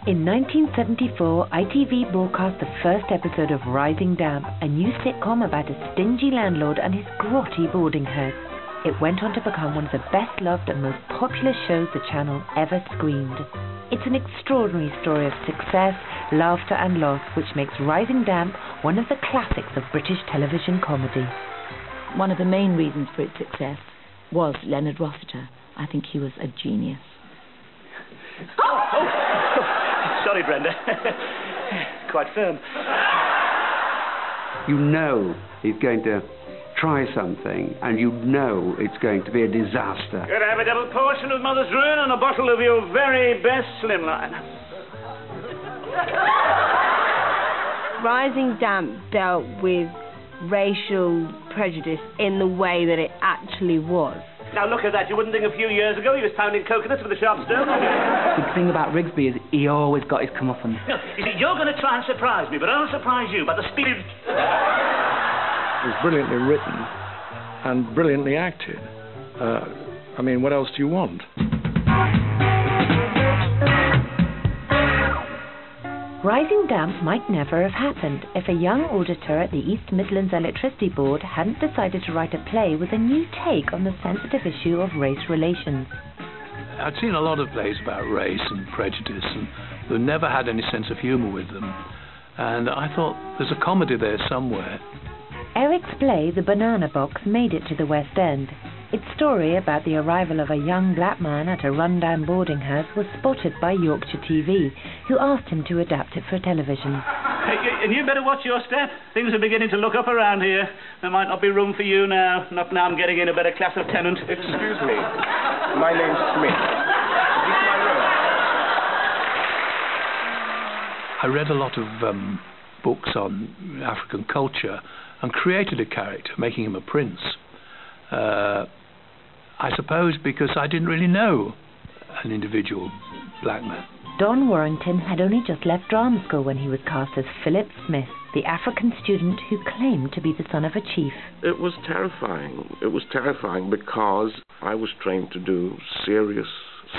In 1974, ITV broadcast the first episode of Rising Damp, a new sitcom about a stingy landlord and his grotty boarding house. It went on to become one of the best-loved and most popular shows the channel ever screened. It's an extraordinary story of success, laughter and loss, which makes Rising Damp one of the classics of British television comedy. One of the main reasons for its success was Leonard Rossiter. I think he was a genius. Sorry, Brenda. Quite firm. You know he's going to try something, and you know it's going to be a disaster. Could I have a double portion of Mother's Ruin and a bottle of your very best Slimline? Rising Damp dealt with racial prejudice in the way that it actually was. Now look at that. You wouldn't think a few years ago he was pounding coconuts with a sharp stone. The thing about Rigsby is he always got his comeuppance. No, you see, you're going to try and surprise me, but I'll surprise you by the speed of... It was brilliantly written and brilliantly acted. I mean, what else do you want? Rising Damp might never have happened if a young auditor at the East Midlands Electricity Board hadn't decided to write a play with a new take on the sensitive issue of race relations. I'd seen a lot of plays about race and prejudice, and they never had any sense of humour with them. And I thought, there's a comedy there somewhere. Eric's play, The Banana Box, made it to the West End. Its story about the arrival of a young black man at a rundown boarding house was spotted by Yorkshire TV, who asked him to adapt it for television. Hey, and you better watch your step. Things are beginning to look up around here. There might not be room for you now. Not now I'm getting in a better class of tenant. Excuse me. My name's Smith. Is this my room? I read a lot of books on African culture and created a character, making him a prince. I suppose because I didn't really know an individual black man. Don Warrington had only just left drama school when he was cast as Philip Smith, the African student who claimed to be the son of a chief. It was terrifying. It was terrifying because I was trained to do serious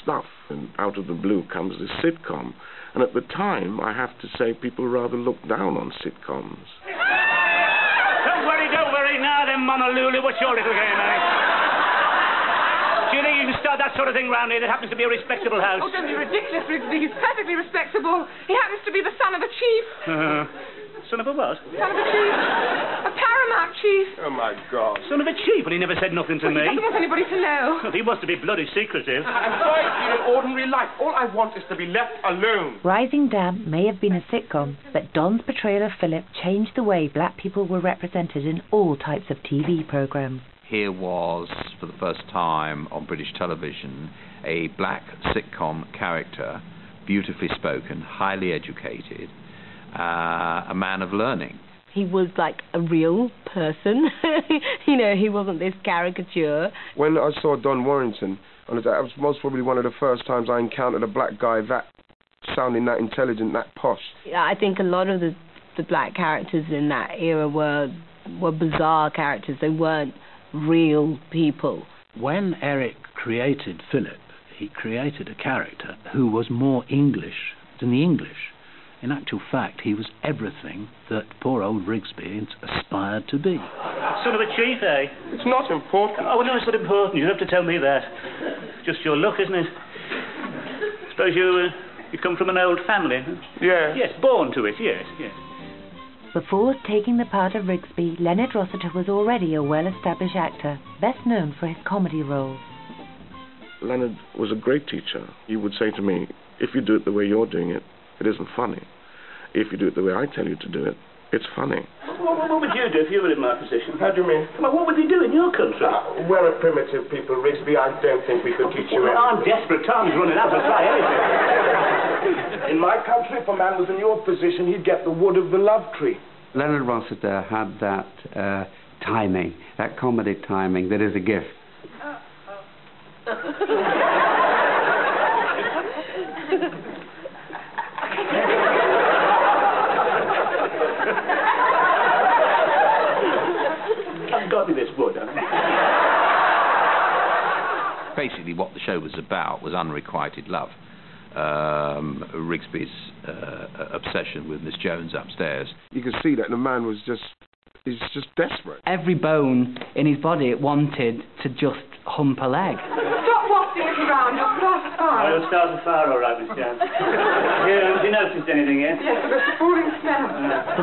stuff, and out of the blue comes this sitcom. And at the time, I have to say, people rather looked down on sitcoms. Don't worry now then, Monolulu. What's your little game, eh? Do you think you can start that sort of thing round here that happens to be a respectable house? Oh, don't be ridiculous, Rigsby. He's perfectly respectable. He happens to be the son of a chief. Son of a what? Son of a chief. A paramount chief. Oh, my God. Son of a chief, and he never said nothing to me. He doesn't want anybody to know. He wants to be bloody secretive. I'm trying to lead an ordinary life. All I want is to be left alone. Rising Damp may have been a sitcom, but Don's portrayal of Philip changed the way black people were represented in all types of TV programmes. Here was, for the first time on British television, a black sitcom character, beautifully spoken, highly educated, a man of learning. He was like a real person. You know, he wasn't this caricature. When I saw Don Warrington, and that was most probably one of the first times I encountered a black guy that sounding that intelligent, that posh. Yeah, I think a lot of the black characters in that era were bizarre characters. They weren't real people. When Eric created Philip, he created a character who was more English than the English. In actual fact, he was everything that poor old Rigsby aspired to be. Son of a chief, eh? It's not important. Oh, no, it's not important. You don't have to tell me that. Just your luck, isn't it? Suppose you come from an old family, huh? Yeah. Yes, born to it, yes. Before taking the part of Rigsby, Leonard Rossiter was already a well-established actor, best known for his comedy roles. Leonard was a great teacher. He would say to me, if you do it the way you're doing it, it isn't funny. If you do it the way I tell you to do it, it's funny. What would you do if you were in my position? How do you mean? Well, what would you do in your country? We're a primitive people, Rigsby. I don't think we could teach you anything. I'm desperate. Time's running out. I'll try anything. In my country, if a man was in your position, he'd get the wood of the love tree. Leonard Rossiter had that timing, that comedy timing that is a gift. I've got me this wood, haven't I? Basically, what the show was about was unrequited love. Rigsby's obsession with Miss Jones upstairs. You could see that the man was he's just desperate. Every bone in his body wanted to just hump a leg. Stop wafting it around. You'll start a fire. I'll start a fire, all right, Miss Jones. Have you noticed anything yet? Yes, but it's falling smell.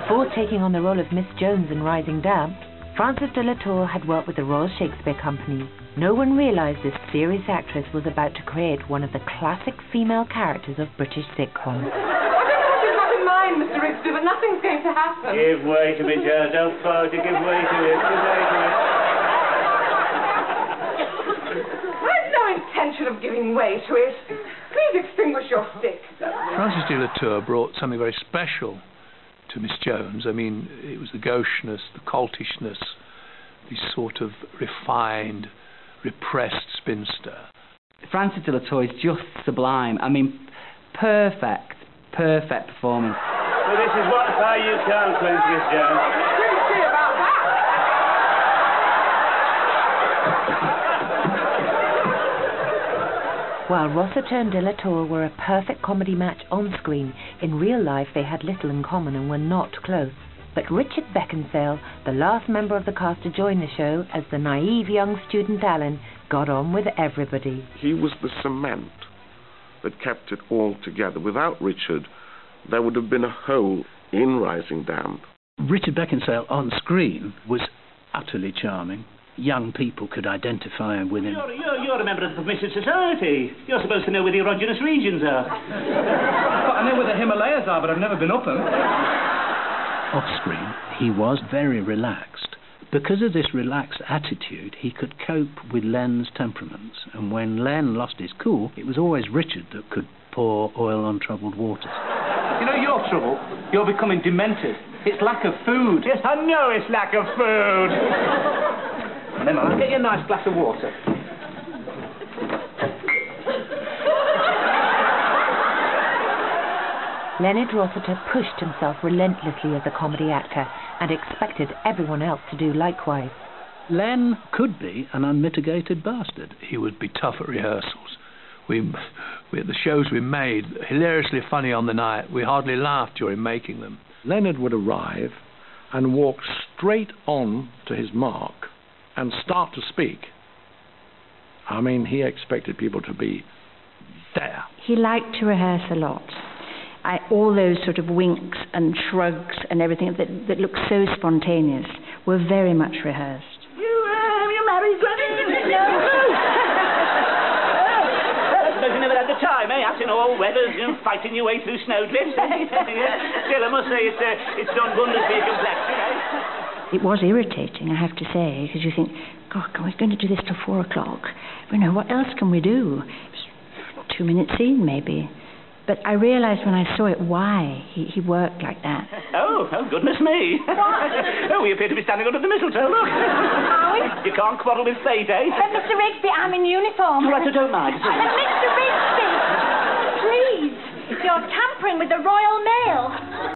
Before taking on the role of Miss Jones in Rising Damp, Frances de la Tour had worked with the Royal Shakespeare Company. No one realised this serious actress was about to create one of the classic female characters of British sitcoms. I don't know what you've got in mind, Mr. Rigsby, but nothing's going to happen. Give way to me, Jones. Don't fall to give way to it. Give way to it. I've no intention of giving way to it. Please extinguish your stick. Frances de la Tour brought something very special to Miss Jones. I mean, it was the gaucheness, the coltishness, the sort of refined, repressed spinster. Frances de la Tour is just sublime. I mean, perfect performance. Well, this is what fire you can't quench, Miss Jones. Didn't see about that. While Rossiter and de la Tour were a perfect comedy match on screen, in real life they had little in common and were not close. But Richard Beckinsale, the last member of the cast to join the show as the naive young student Alan, got on with everybody. He was the cement that kept it all together. Without Richard, there would have been a hole in Rising Damp. Richard Beckinsale on screen was utterly charming. Young people could identify with him. You're a member of the Permissive Society. You're supposed to know where the erogenous regions are. I know where the Himalayas are, but I've never been up them. Off-screen, he was very relaxed. Because of this relaxed attitude, he could cope with Len's temperaments. And when Len lost his cool, it was always Richard that could pour oil on troubled waters. You know your trouble? You're becoming demented. It's lack of food. Yes, I know it's lack of food. Then I'll get you a nice glass of water. Leonard Rossiter pushed himself relentlessly as a comedy actor and expected everyone else to do likewise. Len could be an unmitigated bastard. He would be tough at rehearsals. We the shows we made, hilariously funny on the night. We hardly laughed during making them. Leonard would arrive and walk straight on to his mark and start to speak. I mean, he expected people to be there. He liked to rehearse a lot. All those sort of winks and shrugs and everything that looked so spontaneous were very much rehearsed. You married, Granny? No. I suppose you never had the time, eh? Out in all weathers, fighting your way through snowdrifts. Still, I must say it's done wonders for your complexion, eh? It was irritating, I have to say, because you think, God, we're going to do this till 4 o'clock. You know, what else can we do? 2-minute scene, maybe. But I realised when I saw it why he worked like that. Oh, goodness me. Oh, we appear to be standing under the mistletoe, look. Are we? You can't quarrel with fate, eh? But Mr. Rigsby, I'm in uniform. Right, I don't mind. Mr. Rigsby, please. You're tampering with the Royal Mail.